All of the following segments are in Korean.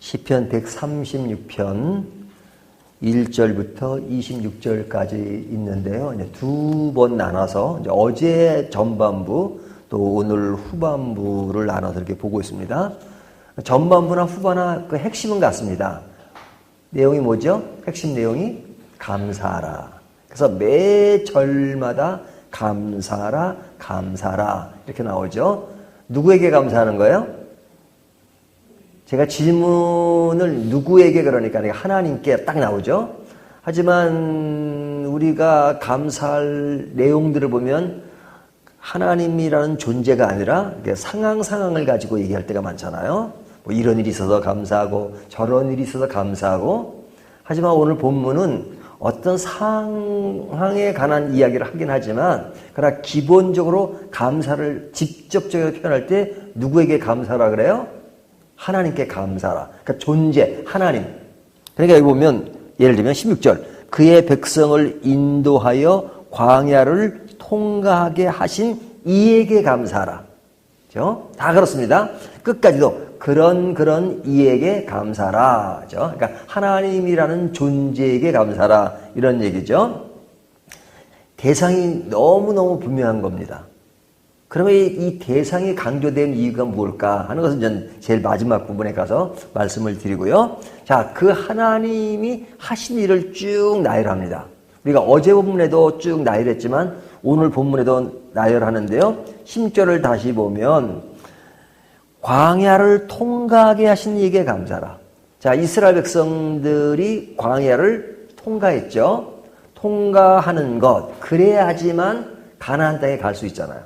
시편 136편 1절부터 26절까지 있는데요. 이제 두 번 나눠서 이제 어제 전반부 또 오늘 후반부를 나눠서 이렇게 보고 있습니다. 전반부나 후반부나 그 핵심은 같습니다. 내용이 뭐죠? 핵심 내용이 감사하라. 그래서 매 절마다 감사하라, 감사하라 이렇게 나오죠. 누구에게 감사하는 거예요? 제가 질문을 누구에게 그러니까 하나님께 딱 나오죠. 하지만 우리가 감사할 내용들을 보면 하나님이라는 존재가 아니라 상황을 가지고 얘기할 때가 많잖아요. 뭐 이런 일이 있어서 감사하고 저런 일이 있어서 감사하고. 하지만 오늘 본문은 어떤 상황에 관한 이야기를 하긴 하지만 그러나 기본적으로 감사를 직접적으로 표현할 때 누구에게 감사라 그래요? 하나님께 감사라. 그러니까 존재, 하나님. 그러니까 여기 보면 예를 들면 16절. 그의 백성을 인도하여 광야를 통과하게 하신 이에게 감사하라. 그렇죠? 다 그렇습니다. 끝까지도 그런 이에게 감사하라. 그렇죠? 그러니까 하나님이라는 존재에게 감사하라. 이런 얘기죠. 대상이 너무너무 분명한 겁니다. 그러면 이 대상이 강조된 이유가 뭘까 하는 것은 전 제일 마지막 부분에 가서 말씀을 드리고요. 자, 그 하나님이 하신 일을 쭉 나열합니다. 우리가 어제 본문에도 쭉 나열했지만 오늘 본문에도 나열하는데요. 10절을 다시 보면 광야를 통과하게 하신 이에게 감사라. 자, 이스라엘 백성들이 광야를 통과했죠. 통과하는 것, 그래야지만 가나안 땅에 갈 수 있잖아요.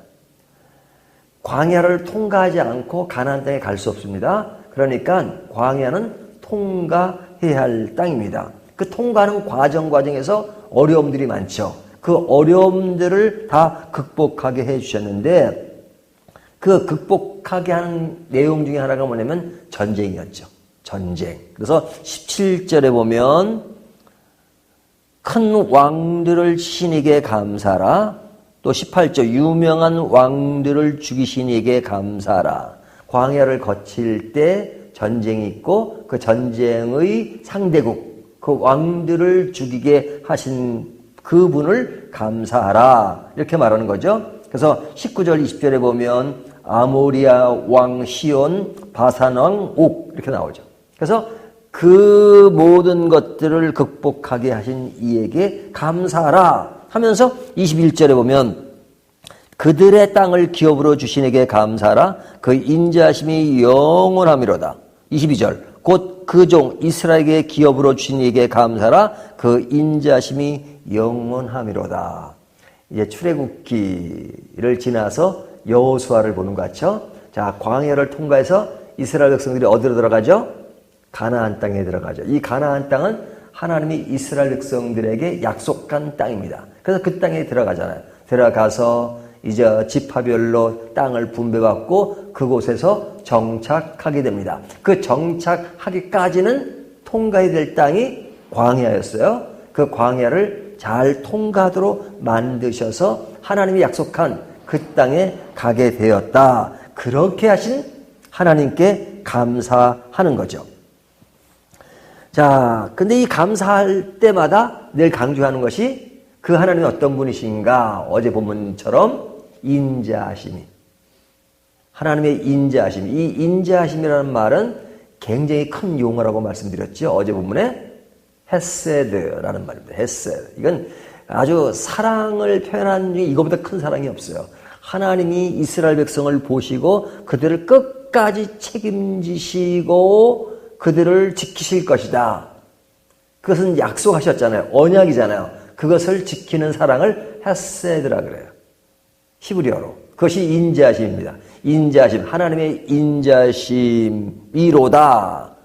광야를 통과하지 않고 가나안 땅에 갈 수 없습니다. 그러니까 광야는 통과해야 할 땅입니다. 그 통과하는 과정에서 어려움들이 많죠. 그 어려움들을 다 극복하게 해주셨는데 그 극복하게 하는 내용 중에 하나가 뭐냐면 전쟁이었죠. 전쟁. 그래서 17절에 보면 큰 왕들을 신에게 감사라. 또 18절 유명한 왕들을 죽이신 이에게 감사하라. 광야를 거칠 때 전쟁이 있고 그 전쟁의 상대국 그 왕들을 죽이게 하신 그분을 감사하라. 이렇게 말하는 거죠. 그래서 19절 20절에 보면 아모리아 왕 시온 바산 왕 옥 이렇게 나오죠. 그래서 그 모든 것들을 극복하게 하신 이에게 감사하라 하면서 21절에 보면 그들의 땅을 기업으로 주신 이에게 감사하라. 그 인자하심이 영원하미로다. 22절 곧 그 종 이스라엘에게 기업으로 주신 이에게 감사하라. 그 인자하심이 영원하미로다. 이제 출애굽기를 지나서 여호수아를 보는 것 같죠. 자, 광야를 통과해서 이스라엘 백성들이 어디로 들어가죠? 가나안 땅에 들어가죠. 이 가나안 땅은 하나님이 이스라엘 백성들에게 약속한 땅입니다. 그래서 그 땅에 들어가잖아요. 들어가서 이제 지파별로 땅을 분배받고 그곳에서 정착하게 됩니다. 그 정착하기까지는 통과해야 될 땅이 광야였어요. 그 광야를 잘 통과하도록 만드셔서 하나님이 약속한 그 땅에 가게 되었다. 그렇게 하신 하나님께 감사하는 거죠. 자, 근데 이 감사할 때마다 늘 강조하는 것이 그 하나님이 어떤 분이신가? 어제 본문처럼 인자하심이. 하나님의 인자하심. 이 인자하심이라는 말은 굉장히 큰 용어라고 말씀드렸죠. 어제 본문에 헤세드라는 말입니다. 헤세드. 이건 아주 사랑을 표현한 중에 이거보다 큰 사랑이 없어요. 하나님이 이스라엘 백성을 보시고 그들을 끝까지 책임지시고 그들을 지키실 것이다. 그것은 약속하셨잖아요. 언약이잖아요. 그것을 지키는 사랑을 헤세드라 그래요. 히브리어로. 그것이 인자하심입니다. 인자하심. 하나님의 인자하심이로다.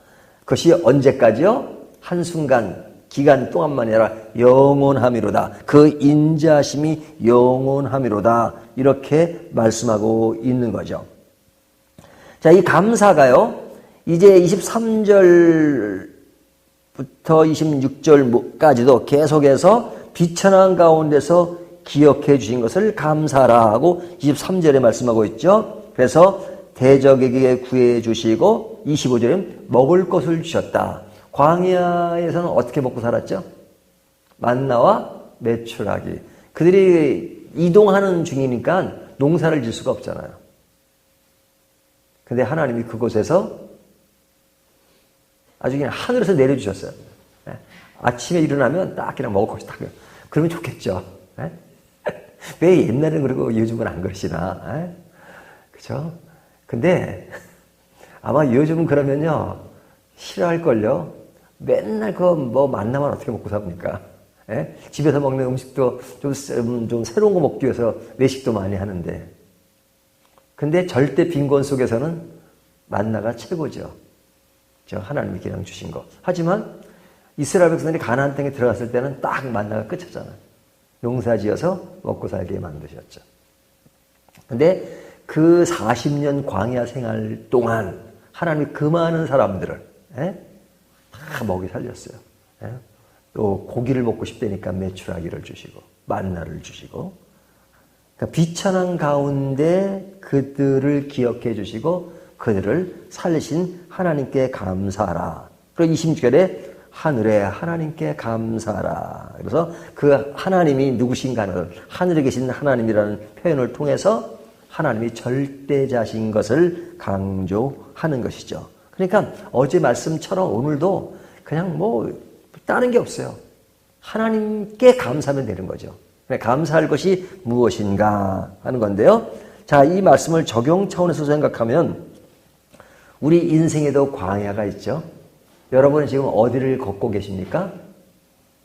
그것이 언제까지요? 한순간, 기간 동안만이 아니라 영원함이로다. 그 인자하심이 영원함이로다. 이렇게 말씀하고 있는 거죠. 자, 이 감사가요. 이제 23절부터 26절까지도 계속해서 비천한 가운데서 기억해 주신 것을 감사하라 하고 23절에 말씀하고 있죠. 그래서 대적에게 구해 주시고 25절에 먹을 것을 주셨다. 광야에서는 어떻게 먹고 살았죠? 만나와 메추라기. 그들이 이동하는 중이니까 농사를 질 수가 없잖아요. 근데 하나님이 그곳에서 아주 그냥 하늘에서 내려주셨어요. 아침에 일어나면 딱 그냥 먹을 것이 딱. 그러면 좋겠죠. 왜 옛날에는 그러고 요즘은 안 그러시나? 그죠? 근데 아마 요즘은 그러면요, 싫어할걸요? 맨날 만나면 어떻게 먹고 삽니까? 집에서 먹는 음식도 좀 새로운 거 먹기 위해서 외식도 많이 하는데. 근데 절대 빈곤 속에서는 만나가 최고죠. 저 하나님이 그냥 주신 거. 하지만 이스라엘 백성들이 가나안 땅에 들어갔을 때는 딱 만나가 끝이잖아요. 농사지어서 먹고 살게 만드셨죠. 근데 그 40년 광야 생활 동안 하나님이 그 많은 사람들을 다 먹이 살렸어요. 또 고기를 먹고 싶다니까 메추라기를 주시고 만나를 주시고, 그러니까 비천한 가운데 그들을 기억해 주시고 그들을 살리신 하나님께 감사하라. 그리고 26절에 하늘에 하나님께 감사하라. 그래서 그 하나님이 누구신가를 하늘에 계신 하나님이라는 표현을 통해서 하나님이 절대자신 것을 강조하는 것이죠. 그러니까 어제 말씀처럼 오늘도 그냥 다른 게 없어요. 하나님께 감사하면 되는 거죠. 감사할 것이 무엇인가 하는 건데요. 자, 이 말씀을 적용 차원에서 생각하면 우리 인생에도 광야가 있죠. 여러분은 지금 어디를 걷고 계십니까?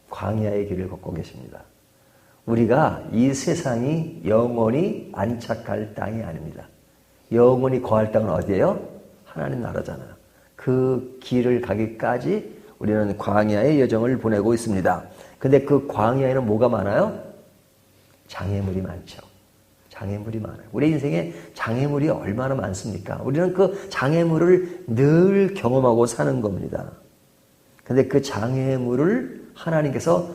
광야의 길을 걷고 계십니다. 우리가 이 세상이 영원히 안착할 땅이 아닙니다. 영원히 거할 땅은 어디예요? 하나님 나라잖아요. 그 길을 가기까지 우리는 광야의 여정을 보내고 있습니다. 근데 그 광야에는 뭐가 많아요? 장애물이 많죠. 장애물이 많아요. 우리 인생에 장애물이 얼마나 많습니까? 우리는 그 장애물을 늘 경험하고 사는 겁니다. 근데 그 장애물을 하나님께서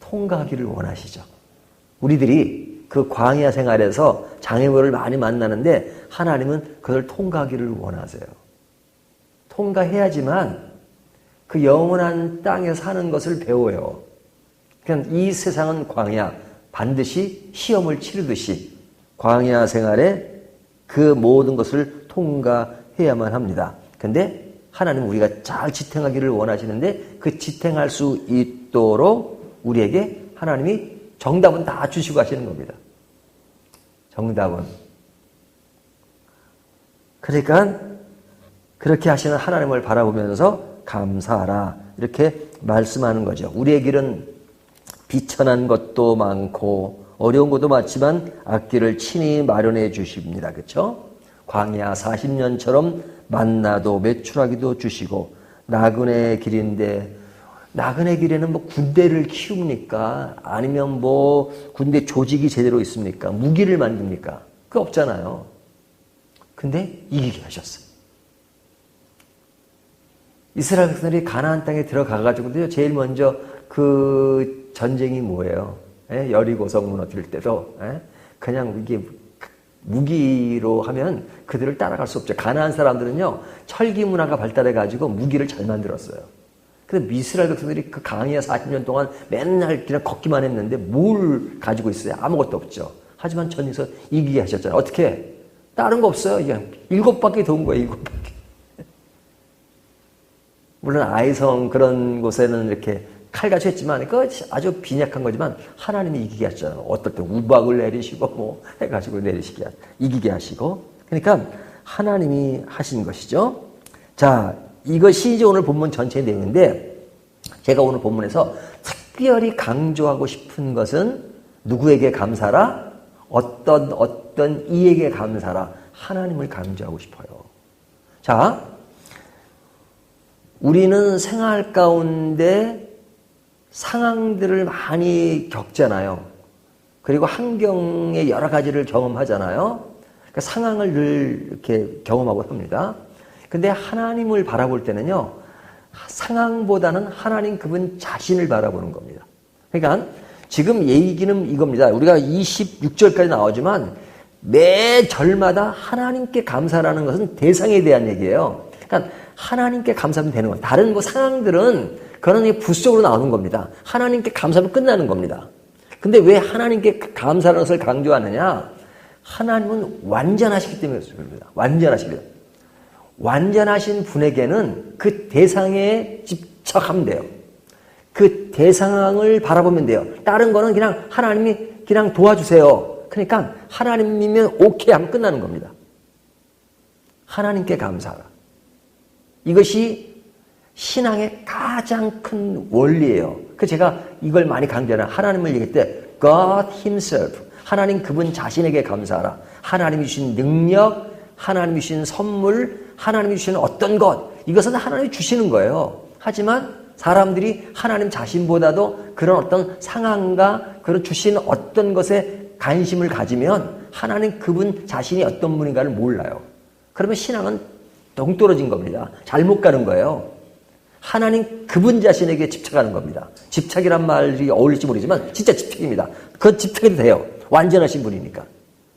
통과하기를 원하시죠. 우리들이 그 광야 생활에서 장애물을 많이 만나는데 하나님은 그걸 통과하기를 원하세요. 통과해야지만 그 영원한 땅에 사는 것을 배워요. 그냥 이 세상은 광야, 반드시 시험을 치르듯이 광야 생활에 그 모든 것을 통과해야만 합니다. 근데 하나님은 우리가 잘 지탱하기를 원하시는데 그 지탱할 수 있도록 우리에게 하나님이 정답은 다 주시고 하시는 겁니다. 정답은. 그러니까 그렇게 하시는 하나님을 바라보면서 감사하라 이렇게 말씀하는 거죠. 우리의 길은 비천한 것도 많고 어려운 것도 많지만 앞길을 친히 마련해 주십니다. 그렇죠? 광야 40년처럼 만나도 메추라기도 주시고 나그네 길인데 나그네 길에는 군대를 키웁니까? 아니면 군대 조직이 제대로 있습니까? 무기를 만듭니까? 그거 없잖아요. 근데 이기게 하셨어요. 이스라엘 백성들이 가나안 땅에 들어가가지고도요, 제일 먼저 그 전쟁이 뭐예요? 여리고성 무너뜨릴 때도 그냥 이게 무기로 하면 그들을 따라갈 수 없죠. 가나안 사람들은요, 철기 문화가 발달해가지고 무기를 잘 만들었어요. 근데 이스라엘 백성들이 그 광야 40년 동안 맨날 그냥 걷기만 했는데 뭘 가지고 있어요? 아무것도 없죠. 하지만 전에서 이기게 하셨잖아요. 어떻게? 다른 거 없어요. 그냥 7바퀴 도운 거예요. 7바퀴. 물론 아이성 그런 곳에는 이렇게 칼같이 했지만 그 아주 빈약한 거지만 하나님이 이기게 하셨잖아요. 어떨 때 우박을 내리시고 해가지고 이기게 하시고. 그러니까 하나님이 하신 것이죠. 자, 이것이 이제 오늘 본문 전체의 내용인데 제가 오늘 본문에서 특별히 강조하고 싶은 것은 누구에게 감사라? 어떤 이에게 감사라? 하나님을 강조하고 싶어요. 자, 우리는 생활 가운데 상황들을 많이 겪잖아요. 그리고 환경의 여러 가지를 경험하잖아요. 그러니까 상황을 늘 이렇게 경험하고 합니다. 근데 하나님을 바라볼 때는요, 상황보다는 하나님 그분 자신을 바라보는 겁니다. 그러니까 지금 얘기는 이겁니다. 우리가 26절까지 나오지만 매 절마다 하나님께 감사라는 것은 대상에 대한 얘기예요. 그러니까 하나님께 감사하면 되는 거예요. 다른 뭐 상황들은 그런 부수적으로 나오는 겁니다. 하나님께 감사하면 끝나는 겁니다. 근데 왜 하나님께 감사라는 것을 강조하느냐? 하나님은 완전하시기 때문에 그렇습니다. 완전하시기 때문에. 완전하신 분에게는 그 대상에 집착하면 돼요. 그 대상을 바라보면 돼요. 다른 거는 그냥 하나님이 그냥 도와주세요. 그러니까 하나님이면 오케이 하면 끝나는 겁니다. 하나님께 감사하라. 이것이 신앙의 가장 큰 원리예요. 그 제가 이걸 많이 강조하는 하나님을 얘기할 때 God Himself, 하나님 그분 자신에게 감사하라. 하나님이 주신 능력, 하나님이 주신 선물, 하나님이 주시는 어떤 것, 이것은 하나님이 주시는 거예요. 하지만 사람들이 하나님 자신보다도 그런 어떤 상황과 그런 주시는 어떤 것에 관심을 가지면 하나님 그분 자신이 어떤 분인가를 몰라요. 그러면 신앙은 동떨어진 겁니다. 잘못 가는 거예요. 하나님 그분 자신에게 집착하는 겁니다. 집착이란 말이 어울릴지 모르지만 진짜 집착입니다. 그건 집착해도 돼요. 완전하신 분이니까.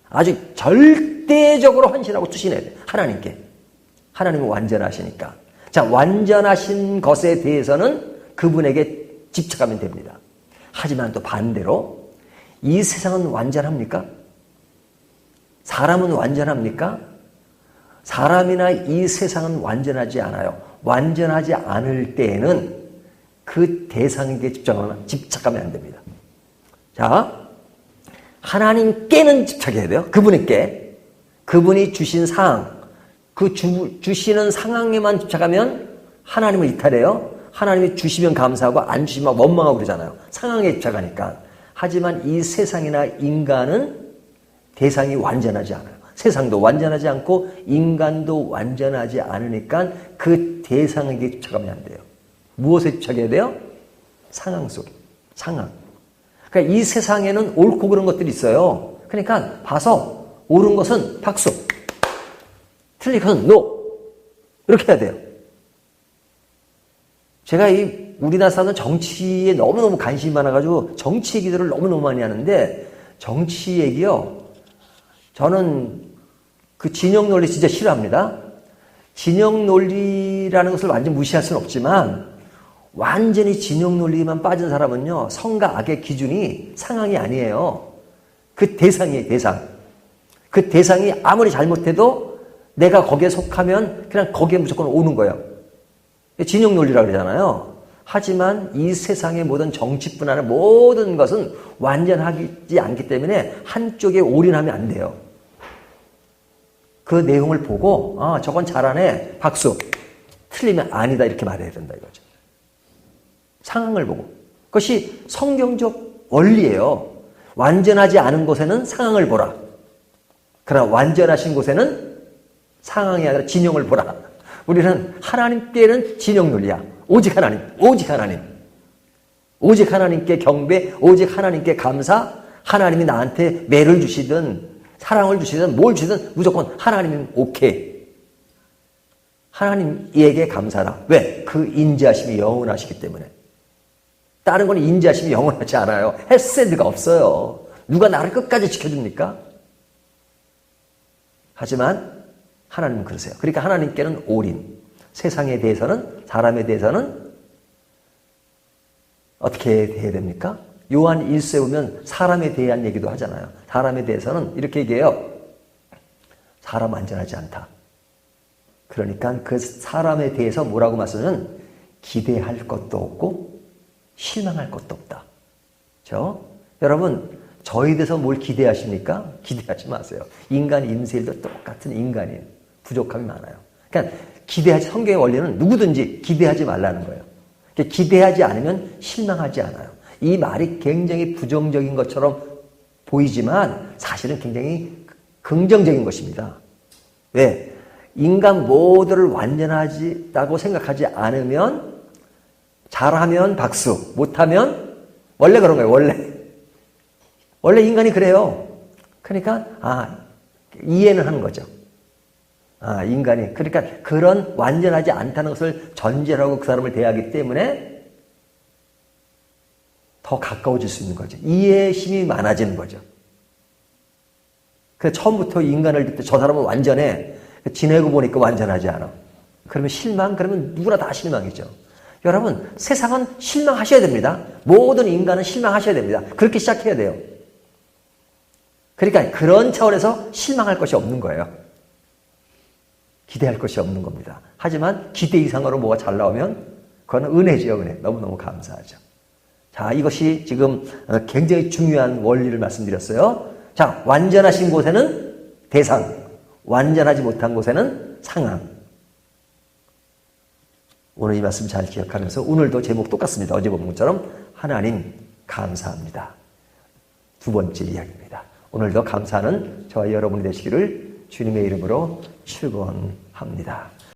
아주 절대적으로 헌신하고 투신해야 돼요. 하나님께. 하나님은 완전하시니까. 자, 완전하신 것에 대해서는 그분에게 집착하면 됩니다. 하지만 또 반대로 이 세상은 완전합니까? 사람은 완전합니까? 사람이나 이 세상은 완전하지 않아요. 완전하지 않을 때에는 그 대상에게 집착하면 안 됩니다. 자, 하나님께는 집착해야 돼요. 그분에게. 그분이 주신 상황, 그 주시는 상황에만 집착하면 하나님을 이탈해요. 하나님이 주시면 감사하고 안 주시면 원망하고 그러잖아요. 상황에 집착하니까. 하지만 이 세상이나 인간은 대상이 완전하지 않아요. 세상도 완전하지 않고 인간도 완전하지 않으니까 그 대상에게 집착하면 안 돼요. 무엇에 집착해야 돼요? 상황 속에. 상황. 그러니까 이 세상에는 옳고 그른 것들이 있어요. 그러니까 봐서 옳은 것은 박수, 틀린 것은 노. 이렇게 해야 돼요. 제가 이 우리나라 사람은 정치에 너무너무 관심이 많아가지고 정치 얘기들을 너무너무 많이 하는데 정치 얘기요. 저는 그 진영 논리 진짜 싫어합니다. 진영 논리라는 것을 완전 무시할 수는 없지만 완전히 진영 논리만 빠진 사람은요. 선과 악의 기준이 상황이 아니에요. 그 대상이에요. 대상. 그 대상이 아무리 잘못해도 내가 거기에 속하면 그냥 거기에 무조건 오는 거예요. 진영 논리라고 그러잖아요. 하지만 이 세상의 모든 정치뿐 아니라 모든 것은 완전하지 않기 때문에 한쪽에 올인하면 안 돼요. 그 내용을 보고 아 저건 잘하네 박수, 틀리면 아니다 이렇게 말해야 된다 이거죠. 상황을 보고. 그것이 성경적 원리예요. 완전하지 않은 곳에는 상황을 보라. 그러나 완전하신 곳에는 상황이 아니라 진영을 보라. 우리는 하나님께는 진영 논리야. 오직 하나님, 오직 하나님. 오직 하나님께 경배, 오직 하나님께 감사. 하나님이 나한테 매를 주시든 사랑을 주시든 뭘 주시든 무조건 하나님은 오케이. 하나님에게 감사라. 왜? 그 인자하심이 영원하시기 때문에. 다른 건 인자하심이 영원하지 않아요. 헤세드가 없어요. 누가 나를 끝까지 지켜줍니까? 하지만 하나님은 그러세요. 그러니까 하나님께는 올인. 세상에 대해서는, 사람에 대해서는 어떻게 해야 됩니까? 요한 1서에 보면 사람에 대한 얘기도 하잖아요. 사람에 대해서는 이렇게 얘기해요. 사람 완전하지 않다. 그러니까 그 사람에 대해서 뭐라고 말씀하면 기대할 것도 없고 실망할 것도 없다. 그렇죠? 여러분 저에 대해서 뭘 기대하십니까? 기대하지 마세요. 인간 임세일도 똑같은 인간이에요. 부족함이 많아요. 그러니까 성경의 원리는 누구든지 기대하지 말라는 거예요. 기대하지 않으면 실망하지 않아요. 이 말이 굉장히 부정적인 것처럼 보이지만 사실은 굉장히 긍정적인 것입니다. 왜? 인간 모두를 완전하다고 생각하지 않으면 잘하면 박수, 못하면 원래 그런 거예요. 원래 인간이 그래요. 그러니까 이해는 하는 거죠. 인간이 그러니까 그런 완전하지 않다는 것을 전제로 하고 그 사람을 대하기 때문에 더 가까워질 수 있는 거죠. 이해심이 많아지는 거죠. 그래서 처음부터 인간을 듣때 저 사람은 완전해. 지내고 보니까 완전하지 않아. 그러면 실망? 그러면 누구나 다 실망이죠. 여러분, 세상은 실망하셔야 됩니다. 모든 인간은 실망하셔야 됩니다. 그렇게 시작해야 돼요. 그러니까 그런 차원에서 실망할 것이 없는 거예요. 기대할 것이 없는 겁니다. 하지만 기대 이상으로 뭐가 잘 나오면 그거는 은혜죠, 은혜. 너무너무 감사하죠. 자, 이것이 지금 굉장히 중요한 원리를 말씀드렸어요. 자, 완전하신 곳에는 대상, 완전하지 못한 곳에는 상황. 오늘 이 말씀 잘 기억하면서 오늘도 제목 똑같습니다. 어제 본 것처럼 하나님 감사합니다. 두 번째 이야기입니다. 오늘도 감사하는 저와 여러분이 되시기를 주님의 이름으로 축원합니다.